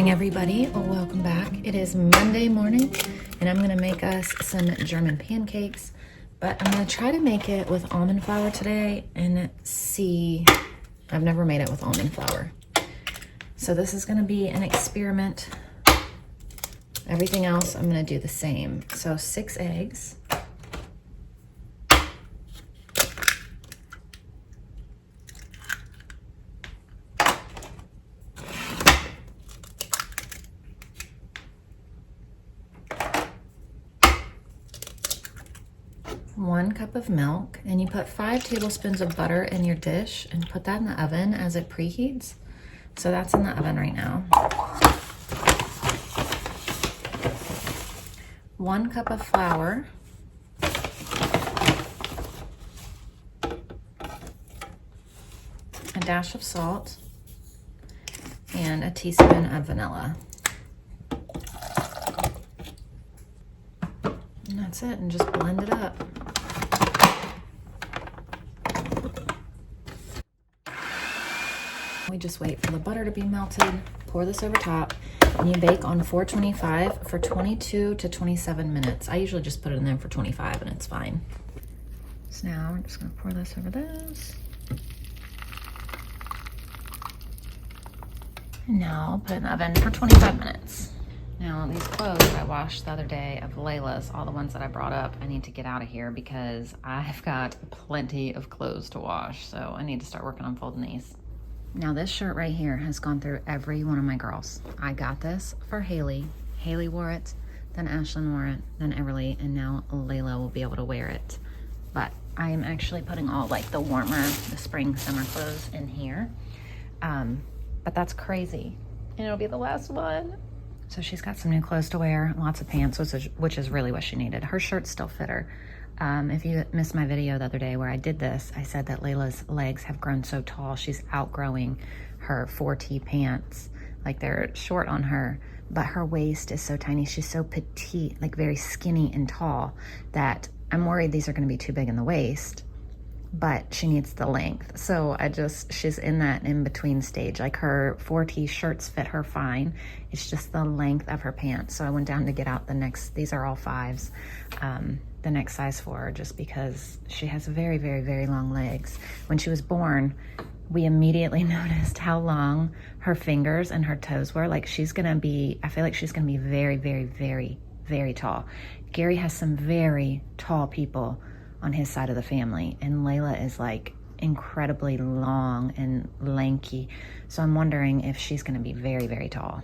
morning, everybody. Welcome back. It is Monday morning, and I'm gonna make us some German pancakes, but I'm gonna try to make it with almond flour today and see. I've never made it with almond flour. So this is gonna be an experiment. Everything else, I'm gonna do the same. So 6 eggs. 1 cup of milk, and you put 5 tablespoons of butter in your dish and put that in the oven as it preheats. So that's in the oven right now. 1 cup of flour. A dash of salt and a teaspoon of vanilla. And that's it, and just blend it up. We just wait for the butter to be melted, pour this over top, and you bake on 425 for 22 to 27 minutes. I usually just put it in there for 25 and it's fine. So now we're just gonna pour this over this. And now I'll put it in the oven for 25 minutes. Now these clothes I washed the other day of Layla's, all the ones that I brought up, I need to get out of here because I've got plenty of clothes to wash. So I need to start working on folding these. Now this shirt right here has gone through every one of my girls. I got this for Haley. Haley wore it, then Ashlyn wore it, then Everly, and now Layla will be able to wear it. But I am actually putting all like the warmer, the spring, summer clothes in here. But that's crazy. And it'll be the last one. So she's got some new clothes to wear, lots of pants, which is really what she needed. Her shirts still fit her. If you missed my video the other day where I did this, I said that Layla's legs have grown so tall, she's outgrowing her 4T pants. Like they're short on her, but her waist is so tiny. She's so petite, like very skinny and tall, that I'm worried these are gonna be too big in the waist, but she needs the length. So she's in that in-between stage. Like her 4T shirts fit her fine. It's just the length of her pants. So I went down to get out these are all 5s. The next size for her, just because she has very, very, very long legs. When she was born, we immediately noticed how long her fingers and her toes were. Like I feel like she's gonna be very, very, very, very tall. Gary has some very tall people on his side of the family, and Layla is like incredibly long and lanky. So I'm wondering if she's gonna be very, very tall.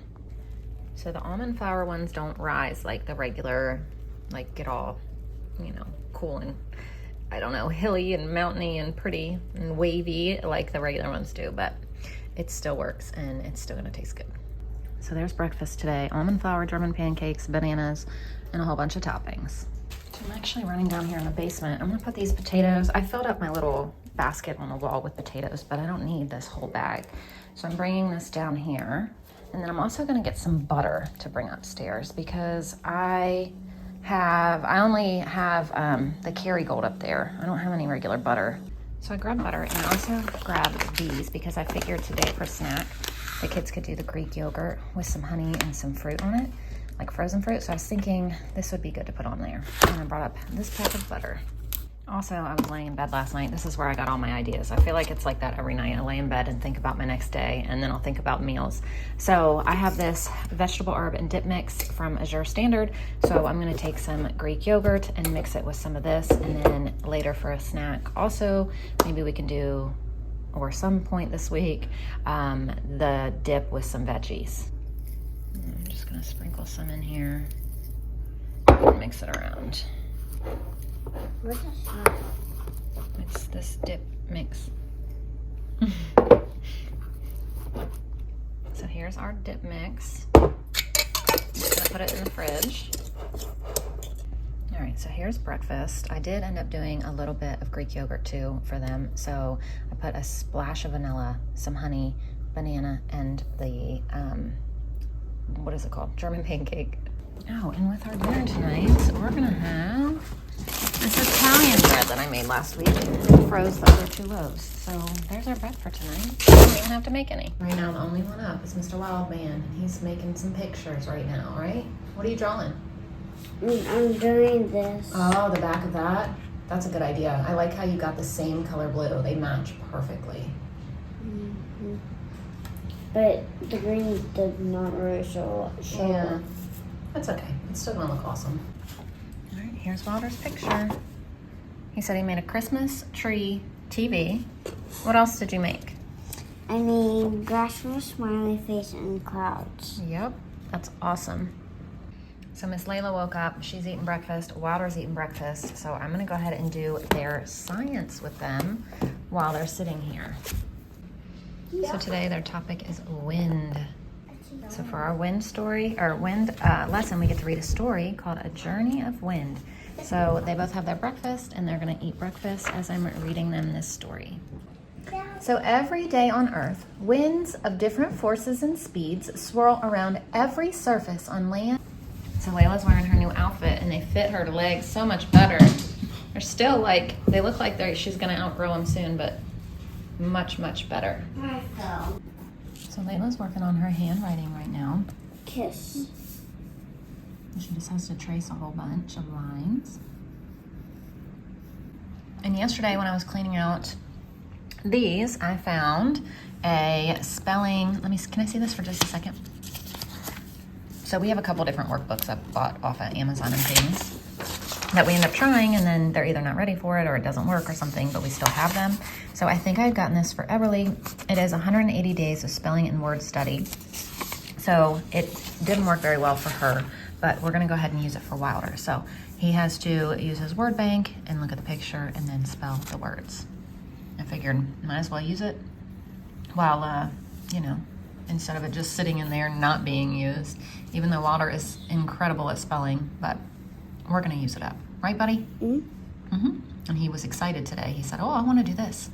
So the almond flour ones don't rise like the regular, like get all, cool and, I don't know, hilly and mountainy and pretty and wavy like the regular ones do, but it still works and it's still gonna taste good. So there's breakfast today: almond flour, German pancakes, bananas, and a whole bunch of toppings. So I'm actually running down here in the basement. I'm gonna put these potatoes. I filled up my little basket on the wall with potatoes, but I don't need this whole bag. So I'm bringing this down here. And then I'm also gonna get some butter to bring upstairs because I only have the Kerrygold up there. I don't have any regular butter. So I grabbed butter, and I also grabbed these because I figured today for snack, the kids could do the Greek yogurt with some honey and some fruit on it, like frozen fruit. So I was thinking this would be good to put on there. And I brought up this pack of butter. Also, I was laying in bed last night. This is where I got all my ideas. I feel like it's like that every night. I lay in bed and think about my next day, and then I'll think about meals. So I have this vegetable herb and dip mix from Azure Standard. So I'm gonna take some Greek yogurt and mix it with some of this, and then later for a snack, also, maybe we can do, or some point this week, the dip with some veggies. I'm just gonna sprinkle some in here and mix it around. What's that? It's this dip mix. So here's our dip mix. I'm just gonna put it in the fridge. All right, so here's breakfast. I did end up doing a little bit of Greek yogurt too for them. So I put a splash of vanilla, some honey, banana, and the, what is it called? German pancake. Oh, and with our dinner tonight, we're gonna have This Italian bread that I made last week and froze the other 2 loaves. So there's our bread for tonight. I don't even have to make any. Right now, the only one up is Mr. Wildman, and he's making some pictures right now, right? What are you drawing? I'm doing this. Oh, the back of that? That's a good idea. I like how you got the same color blue. They match perfectly. Mm-hmm. But the green did not really show Yeah, that's okay. It's still gonna look awesome. All right, here's Walter's picture. He said he made a Christmas tree TV. What else did you make? I made grass with a smiley face and clouds. Yep, that's awesome. So Miss Layla woke up, she's eating breakfast, Wilder's eating breakfast, so I'm gonna go ahead and do their science with them while they're sitting here. So today their topic is wind. So for our wind story, or wind lesson, we get to read a story called A Journey of Wind. So they both have their breakfast and they're gonna eat breakfast as I'm reading them this story. So every day on Earth, winds of different forces and speeds swirl around every surface on land. So Layla's wearing her new outfit and they fit her legs so much better. They're still like, they look like she's gonna outgrow them soon, but much, much better. So Layla's working on her handwriting right now. Kiss. She just has to trace a whole bunch of lines. And yesterday when I was cleaning out these, I found a spelling, can I see this for just a second? So we have a couple different workbooks I bought off of Amazon and things that we end up trying, and then they're either not ready for it or it doesn't work or something, but we still have them. So I think I've gotten this for Everly. It is 180 days of spelling and word study. So it didn't work very well for her, but we're gonna go ahead and use it for Wilder. So he has to use his word bank and look at the picture and then spell the words. I figured might as well use it while, instead of it just sitting in there not being used, even though Wilder is incredible at spelling, but we're gonna use it up. Right, buddy? Mm-hmm. Mm-hmm. And he was excited today. He said, oh, I wanna do this.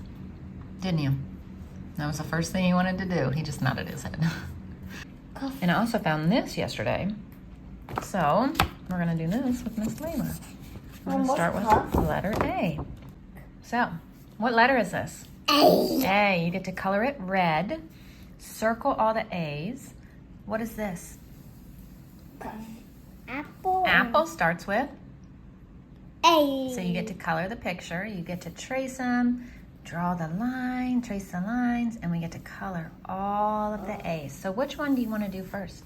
Didn't you? That was the first thing he wanted to do. He just nodded his head. And I also found this yesterday. So we're gonna do this with Miss Layla. We're gonna start with letter A. So, what letter is this? A. A. You get to color it red. Circle all the A's. What is this? Apple. Apple starts with A. So you get to color the picture. You get to trace them, draw the line, trace the lines, and we get to color all of the A's. So which one do you want to do first?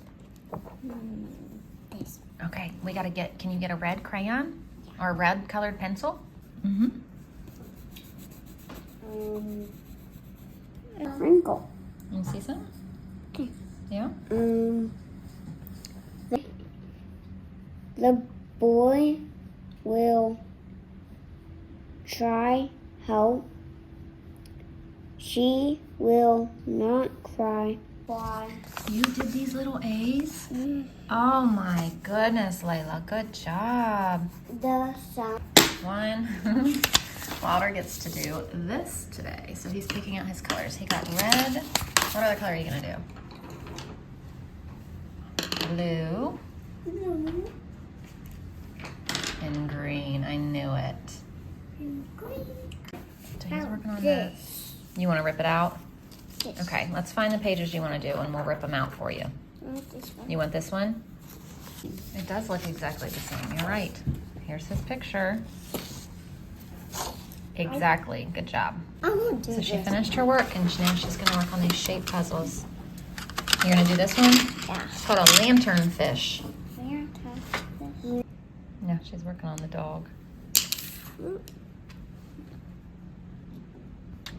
This. Okay, we got to can you get a red crayon or a red colored pencil? Mm-hmm. A wrinkle. You see some? Okay. Yeah? The boy will try help. She will not cry. Why? You did these little A's? Oh my goodness, Layla. Good job. The sun. One. Wilder gets to do this today. So he's picking out his colors. He got red. What other color are you gonna do? Blue. And green. I knew it. So he's working on this. You wanna rip it out? Yes. Okay, let's find the pages you wanna do and we'll rip them out for you. This one. You want this one? It does look exactly the same. You're right. Here's his picture. Exactly. Good job. I want to do So she this. finished her work and now she's going to work on these shape puzzles. You're going to do this one? Yeah. It's called a lantern fish. Where to this? Yeah, she's working on the dog.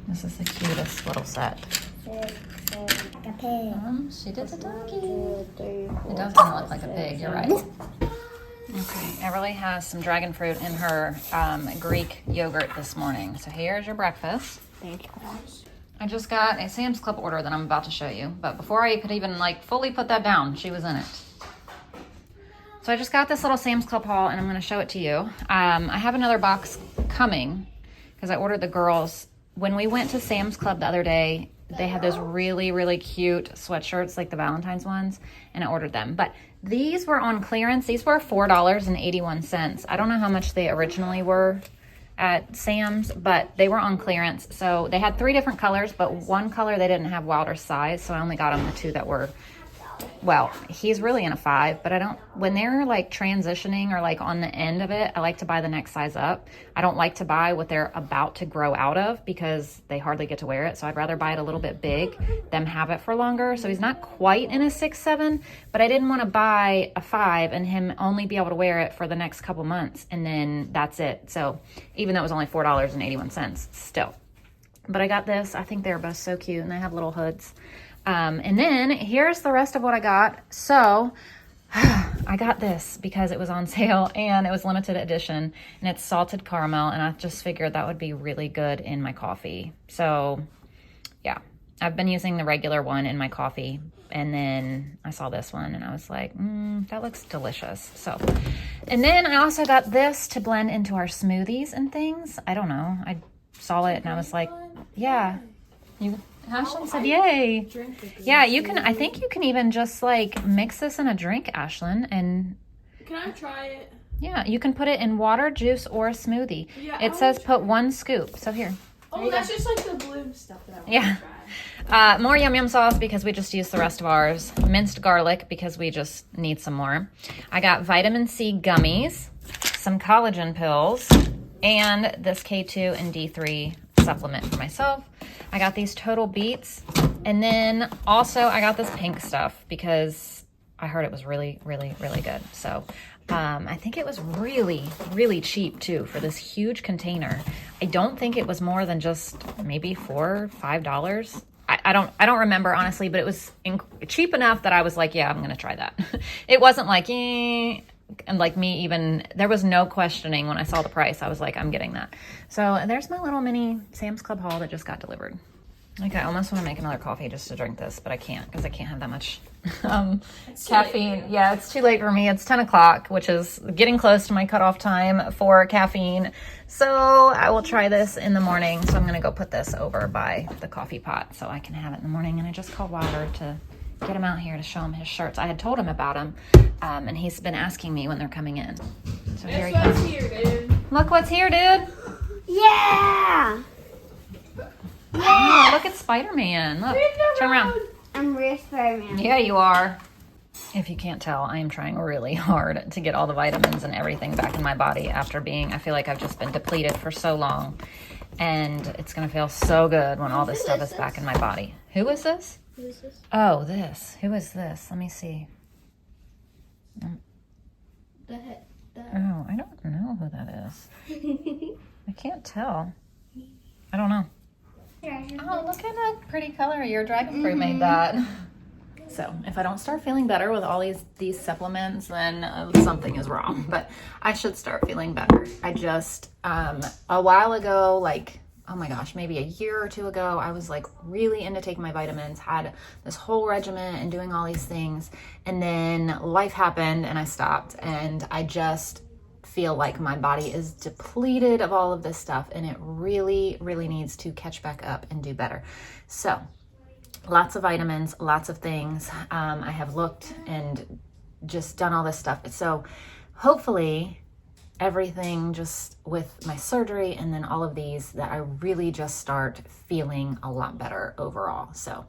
This is the cutest little set. Like a pig. She did the doggy. 2, 3, 4, It does kind of look like a pig, you're right. Okay, Everly has some dragon fruit in her Greek yogurt this morning. So here's your breakfast. I just got a Sam's Club order that I'm about to show you. But before I could even fully put that down, she was in it. So I just got this little Sam's Club haul and I'm going to show it to you. I have another box coming because I ordered the girls. When we went to Sam's Club the other day, they had those really, really cute sweatshirts, like the Valentine's ones, and I ordered them. But these were on clearance. These were $4.81. I don't know how much they originally were at Sam's, but they were on clearance. So they had 3 different colors, but one color they didn't have wilder size, so I only got them the 2 that were, well, he's really in a 5, but I don't, when they're like transitioning or like on the end of it, I like to buy the next size up. I don't like to buy what they're about to grow out of because they hardly get to wear it. So I'd rather buy it a little bit big, them have it for longer. So he's not quite in a 6, 7, but I didn't want to buy a 5 and him only be able to wear it for the next couple months. And then that's it. So even though it was only $4.81 still, but I got this. I think they're both so cute and they have little hoods. And then here's the rest of what I got. So I got this because it was on sale and it was limited edition and it's salted caramel. And I just figured that would be really good in my coffee. So yeah, I've been using the regular one in my coffee. And then I saw this one and I was like, that looks delicious. So, and then I also got this to blend into our smoothies and things. I don't know. I saw it and I was like, yeah, Ashlyn said, yay. Yeah, you can, I think you can even just like mix this in a drink, Ashlyn, and... Can I try it? Yeah, you can put it in water, juice, or a smoothie. Yeah, it says put 1 scoop. So here. Oh, that's just like the blue stuff that I want to try. More Yum Yum sauce because we just used the rest of ours. Minced garlic because we just need some more. I got vitamin C gummies, some collagen pills, and this K2 and D3 supplement for myself. I got these Total Beets, and then also I got this pink stuff because I heard it was really, really, really good. So I think it was really, really cheap too for this huge container. I don't think it was more than just maybe $4 or $5. I don't remember honestly, but it was cheap enough that I was like, yeah, I'm gonna try that. It wasn't like, and like me even, there was no questioning when I saw the price. I was like, I'm getting that. So there's my little mini Sam's Club haul that just got delivered. Okay, I almost want to make another coffee just to drink this, but I can't because I can't have that much caffeine. Yeah, it's too late for me. It's 10 o'clock, which is getting close to my cutoff time for caffeine. So I will try this in the morning. So I'm going to go put this over by the coffee pot so I can have it in the morning. And I just called Robert to get him out here to show him his shirts. I had told him about them, and he's been asking me when they're coming in. So here he comes. Here, dude. Look what's here, dude. Yeah! Oh, look at Spider-Man. Look, turn around. I'm real Spider-Man. Yeah, you are. If you can't tell, I am trying really hard to get all the vitamins and everything back in my body after being, I feel like I've just been depleted for so long. And it's going to feel so good when all this stuff is back in my body. Who is this? Who is this? Oh, this. Who is this? Let me see. The Oh, I don't know who that is. I can't tell. I don't know. Oh, look at that pretty color. Your dragon fruit made that. So if I don't start feeling better with all these supplements, then something is wrong. But I should start feeling better. I just, a while ago, like, oh my gosh, maybe a year or 2 ago, I was like really into taking my vitamins, had this whole regimen and doing all these things. And then life happened and I stopped. And I just feel like my body is depleted of all of this stuff and it really, really needs to catch back up and do better. So lots of vitamins, lots of things. I have looked and just done all this stuff. So hopefully everything just with my surgery and then all of these that I really just start feeling a lot better overall. So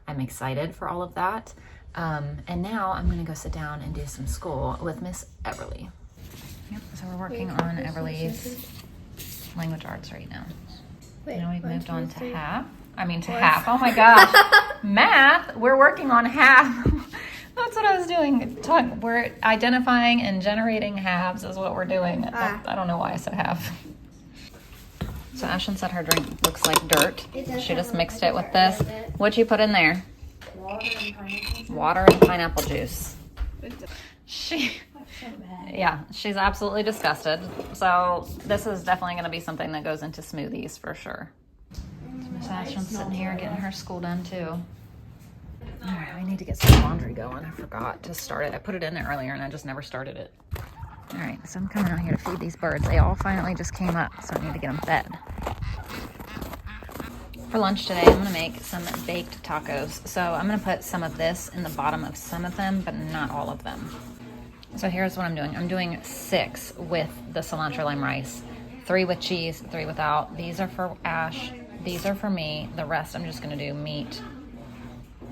I'm excited for all of that. And now I'm gonna go sit down and do some school with Miss Everly. Yep, so we're working on Everly's language arts right now. Now we've moved on to half. Half. Oh my gosh. Math, we're working on half. That's what I was doing. We're identifying and generating halves is what we're doing. I don't know why I said half. So Ashlyn said her drink looks like dirt. She just mixed it with this. What'd you put in there? Water and pineapple juice. Yeah, she's absolutely disgusted. So this is definitely going to be something that goes into smoothies for sure. So Miss Ashlyn's sitting here getting her school done too. All right, I need to get some laundry going. I forgot to start it. I put it in there earlier and I just never started it. All right, so I'm coming out here to feed these birds. They all finally just came up, so I need to get them fed. For lunch today, I'm gonna make some baked tacos. So I'm gonna put some of this in the bottom of some of them, but not all of them. So here's what I'm doing. I'm doing 6 with the cilantro lime rice, 3 with cheese, 3 without. These are for Ash, these are for me. The rest I'm just gonna do meat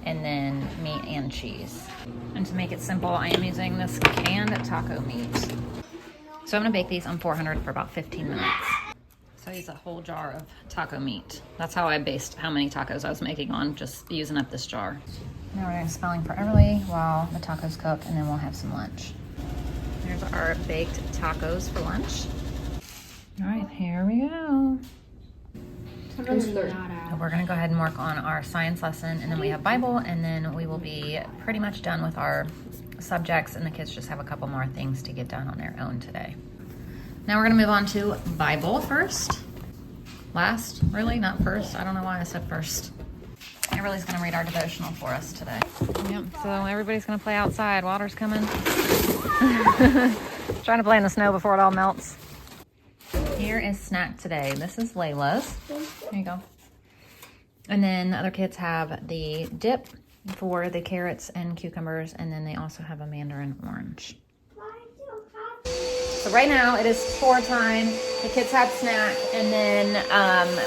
and then meat and cheese. And to make it simple, I am using this canned taco meat. So I'm gonna bake these on 400 for about 15 minutes. So I use a whole jar of taco meat. That's how I based how many tacos I was making on, just using up this jar. Now we're doing spelling for Everly while the tacos cook, and then we'll have some lunch. Here's our baked tacos for lunch. All right, here we go. So we're gonna go ahead and work on our science lesson, and then we have Bible, and then we will be pretty much done with our subjects, and the kids just have a couple more things to get done on their own today. Now we're gonna move on to Bible first. Last, really, not first. I don't know why I said first. Everybody's gonna read our devotional for us today. Yep, so everybody's gonna play outside. Water's coming. Trying to play in the snow before it all melts. Here is snack today. This is Layla's. There you go. And then the other kids have the dip for the carrots and cucumbers, and then they also have a mandarin orange. So right now it is chore time. The kids have snack, and then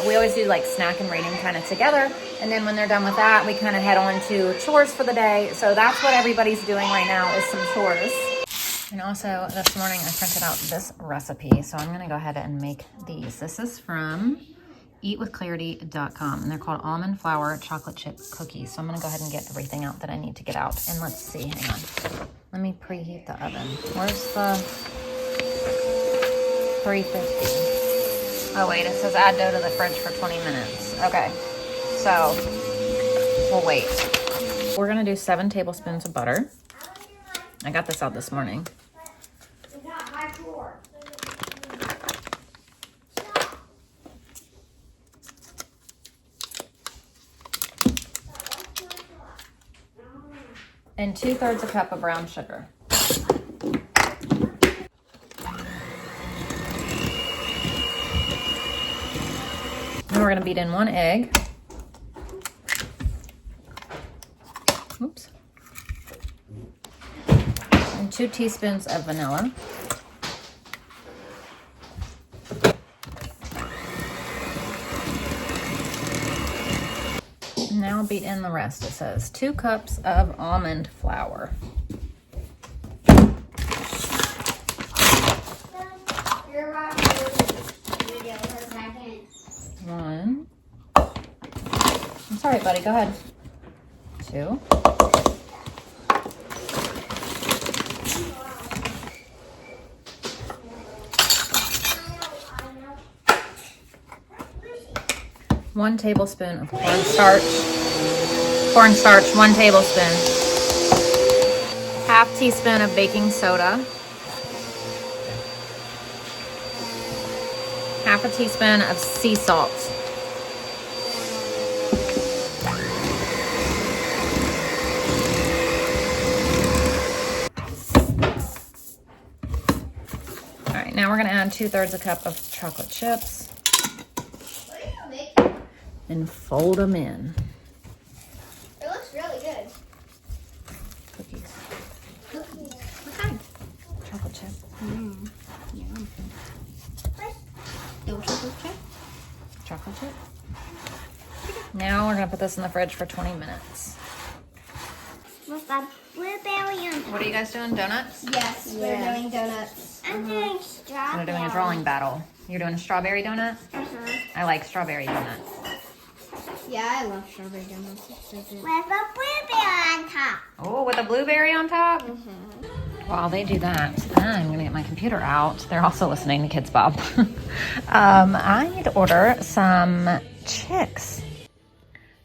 we always do like snack and reading kind of together. And then when they're done with that, we kind of head on to chores for the day. So that's what everybody's doing right now, is some chores. And also this morning I printed out this recipe. So I'm gonna go ahead and make these. This is from eatwithclarity.com, and they're called almond flour chocolate chip cookies. So I'm gonna go ahead and get everything out that I need to get out. And let's see, hang on. Let me preheat the oven. Where's the 350? Oh wait, it says add dough to the fridge for 20 minutes. Okay, so we'll wait. We're gonna do 7 tablespoons of butter. I got this out this morning. And 2/3 a cup of brown sugar. Then we're gonna beat in 1 egg. Oops. And 2 teaspoons of vanilla. Now beat in the rest. It says 2 cups of almond flour. One. I'm sorry, buddy. Go ahead. 2. One tablespoon of cornstarch. Cornstarch, 1 tablespoon. Half teaspoon of baking soda. Half a teaspoon of sea salt. All right, now we're gonna add 2/3 a cup of chocolate chips and fold them in. It looks really good. Cookies. What kind? Chocolate chip. Yum. Chocolate chip. Now we're gonna put this in the fridge for 20 minutes. With a blueberry on top. What are you guys doing? Donuts? Yes, we're doing donuts. I'm doing strawberry. We're doing a drawing battle. You're doing a strawberry donut? I like strawberry donuts. Yeah, I love strawberry donuts. With a blueberry on top. Oh, with a blueberry on top? While they do that, I'm gonna get my computer out. They're also listening to Kids Bob. I need to order some chicks.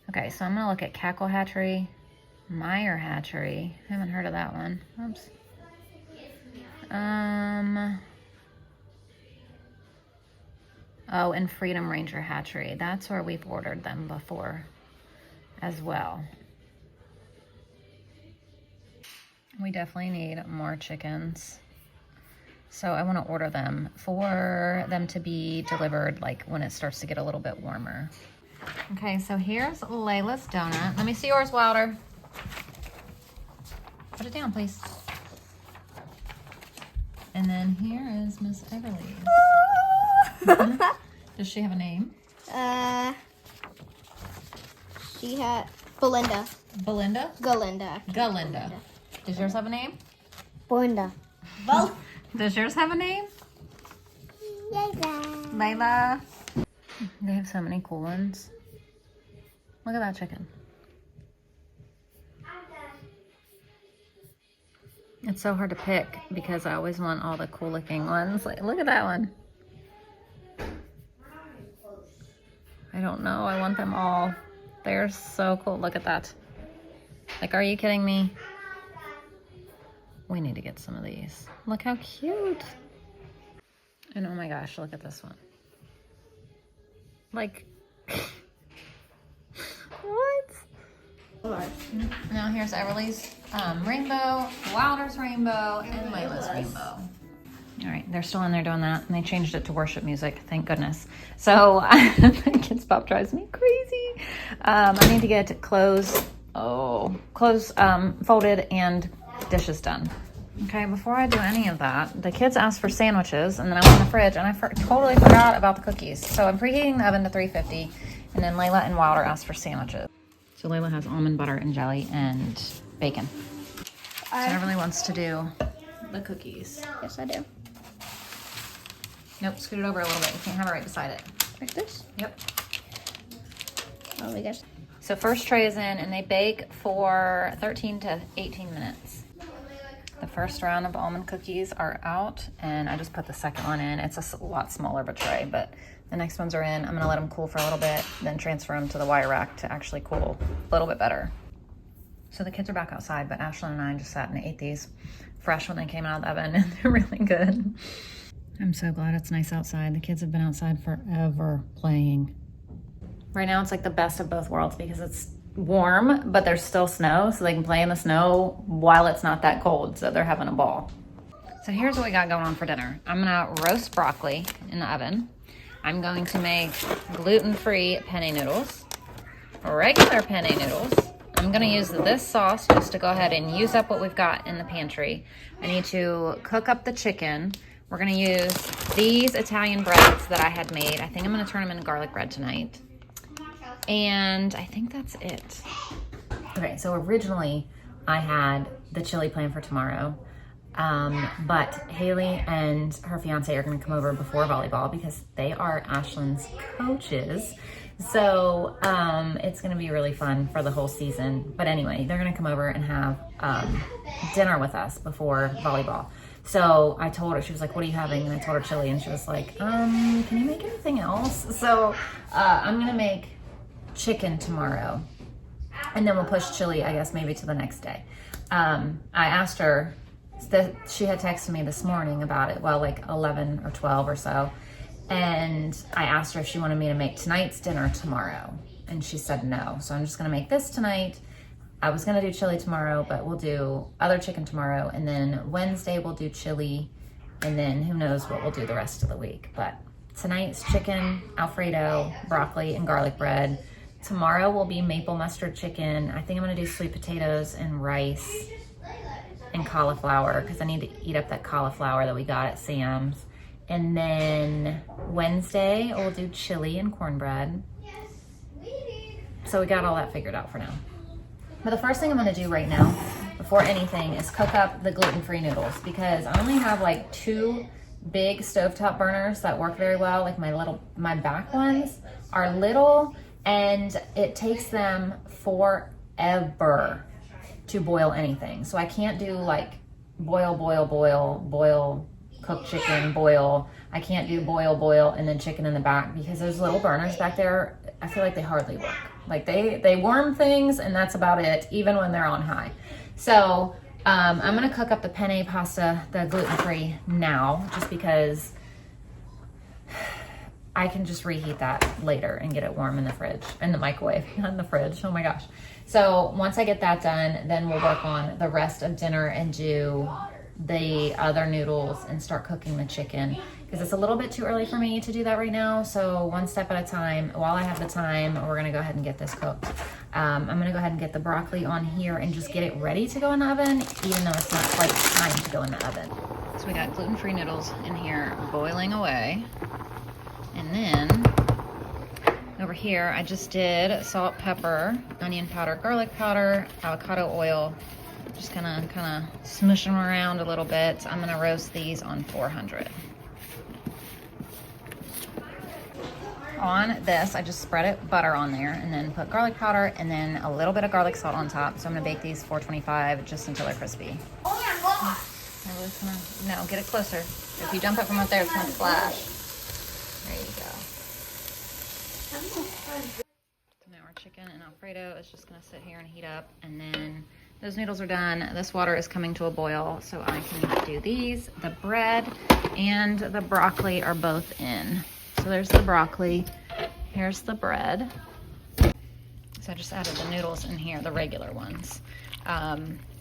Okay, so I'm gonna look at Cackle Hatchery, Meyer Hatchery. I haven't heard of that one. Oops. Oh, and Freedom Ranger Hatchery. That's where we've ordered them before as well. We definitely need more chickens. So I want to order them for them to be delivered like when it starts to get a little bit warmer. Okay, so here's Layla's donut. Let me see yours, Wilder. Put it down, please. And then here is Miss Everly's. Does she have a name? She had Belinda. Belinda? Galinda. Galinda. Does yours have a name? Belinda. Does yours have a name? Layla. They have so many cool ones. Look at that chicken. It's so hard to pick because I always want all the cool looking ones. Like, look at that one. I don't know. I want them all. They're so cool. Look at that. Like, are you kidding me? We need to get some of these. Look how cute. And oh my gosh, look at this one. Like, what? Now here's Everly's rainbow, Wilder's rainbow, and Layla's rainbow. All right, they're still in there doing that, and they changed it to worship music, thank goodness. So Kids Pop drives me crazy. I need to get clothes folded and dishes done. Okay, before I do any of that, the kids asked for sandwiches, and then I went in the fridge, and I totally forgot about the cookies. So I'm preheating the oven to 350, and then Layla and Wilder asked for sandwiches. So Layla has almond butter and jelly and bacon. So Everly wants to do the cookies. Yes, I do. Nope, scoot it over a little bit. You can't have it right beside it. Like this? Yep. Oh my gosh. So first tray is in, and they bake for 13 to 18 minutes. The first round of almond cookies are out, and I just put the second one in. It's a lot smaller of a tray, but the next ones are in. I'm gonna let them cool for a little bit, then transfer them to the wire rack to actually cool a little bit better. So the kids are back outside, but Ashlyn and I just sat and ate these fresh when they came out of the oven, and they're really good. I'm so glad it's nice outside. The kids have been outside forever playing. Right now it's like the best of both worlds because it's warm, but there's still snow, so they can play in the snow while it's not that cold, so they're having a ball. So here's what we got going on for dinner. I'm gonna roast broccoli in the oven. I'm going to make gluten-free penne noodles, regular penne noodles. I'm gonna use this sauce just to go ahead and use up what we've got in the pantry. I need to cook up the chicken. We're gonna use these Italian breads that I had made. I think I'm gonna turn them into garlic bread tonight. And I think that's it. Okay, so originally I had the chili planned for tomorrow, but Haley and her fiance are gonna come over before volleyball because they are Ashlyn's coaches. So it's gonna be really fun for the whole season. But anyway, they're gonna come over and have dinner with us before volleyball. So I told her, she was like, what are you having? And I told her chili, and she was like, can you make anything else? So I'm gonna make chicken tomorrow, and then we'll push chili, I guess, maybe to the next day. I asked her, she had texted me this morning about it, well, like 11 or 12 or so, and I asked her if she wanted me to make tonight's dinner tomorrow, and she said no. So I'm just gonna make this tonight. I was gonna do chili tomorrow, but we'll do other chicken tomorrow, and then Wednesday we'll do chili, and then who knows what we'll do the rest of the week. But tonight's chicken, Alfredo, broccoli, and garlic bread. Tomorrow will be maple mustard chicken. I think I'm gonna do sweet potatoes and rice and cauliflower because I need to eat up that cauliflower that we got at Sam's. And then Wednesday we'll do chili and cornbread. So we got all that figured out for now. But the first thing I'm gonna do right now, before anything, is cook up the gluten-free noodles because I only have like 2 big stovetop burners that work very well. Like my back ones are little, and it takes them forever to boil anything. So I can't do like boil, cook chicken, boil. I can't do boil, and then chicken in the back because those little burners back there, I feel like they hardly work. Like they warm things, and that's about it, even when they're on high. So I'm gonna cook up the penne pasta, the gluten-free now, just because I can just reheat that later and get it warm in the fridge, in the microwave, not in the fridge. Oh my gosh. So once I get that done, then we'll work on the rest of dinner and do the other noodles and start cooking the chicken. because it's a little bit too early for me to do that right now. So one step at a time. While I have the time, we're gonna go ahead and get this cooked. I'm gonna go ahead and get the broccoli on here and just get it ready to go in the oven, even though it's not quite time to go in the oven. So we got gluten-free noodles in here boiling away. And then over here, I just did salt, pepper, onion powder, garlic powder, avocado oil. Just gonna kind of smush them around a little bit. I'm gonna roast these on 400. On this, I just spread butter on there and then put garlic powder and then a little bit of garlic salt on top. So I'm gonna bake these 425 just until they're crispy. Oh my god. No, get it closer. If you jump up from up there, it's gonna flash. There you go. So now our chicken and Alfredo is just gonna sit here and heat up, and then those noodles are done. This water is coming to a boil, so I can do these. The bread and the broccoli are both in. So there's the broccoli, here's the bread. So I just added the noodles in here, the regular ones,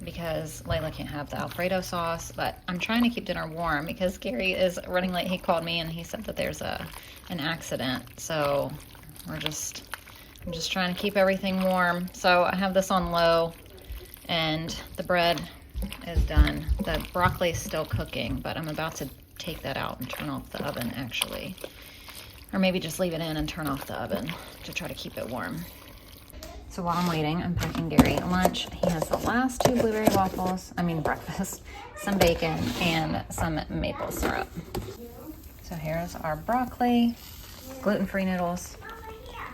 because Layla can't have the Alfredo sauce, but I'm trying to keep dinner warm because Gary is running late. He called me and he said that there's an accident. So I'm just trying to keep everything warm. So I have this on low and the bread is done. The broccoli is still cooking, but I'm about to take that out and turn off the oven actually. Or maybe just leave it in and turn off the oven to try to keep it warm. So while I'm waiting, I'm packing Gary lunch. He has the last 2 blueberry waffles, breakfast, some bacon, and some maple syrup. So here's our broccoli, gluten-free noodles,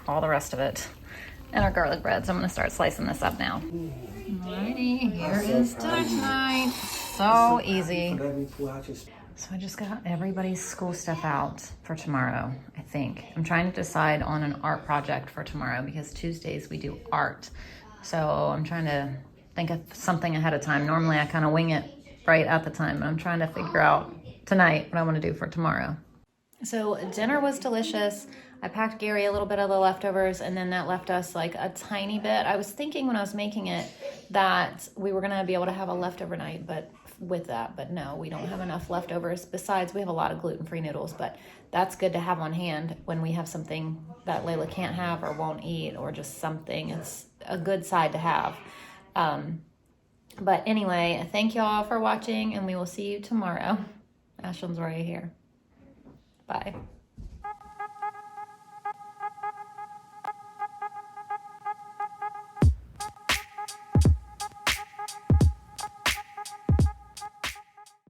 all the rest of it, and our garlic bread. So I'm gonna start slicing this up now. Alrighty, here is dinner tonight. So easy. So I just got everybody's school stuff out for tomorrow, I think. I'm trying to decide on an art project for tomorrow because Tuesdays we do art. So I'm trying to think of something ahead of time. Normally I kind of wing it right at the time, but I'm trying to figure out tonight what I want to do for tomorrow. So dinner was delicious. I packed Gary a little bit of the leftovers, and then that left us like a tiny bit. I was thinking when I was making it that we were gonna be able to have a leftover night, but no, we don't have enough leftovers. Besides, we have a lot of gluten-free noodles, but that's good to have on hand when we have something that Layla can't have or won't eat, or just something. It's a good side to have. But anyway, thank y'all for watching, and we will see you tomorrow. Ashlyn's right here. Bye.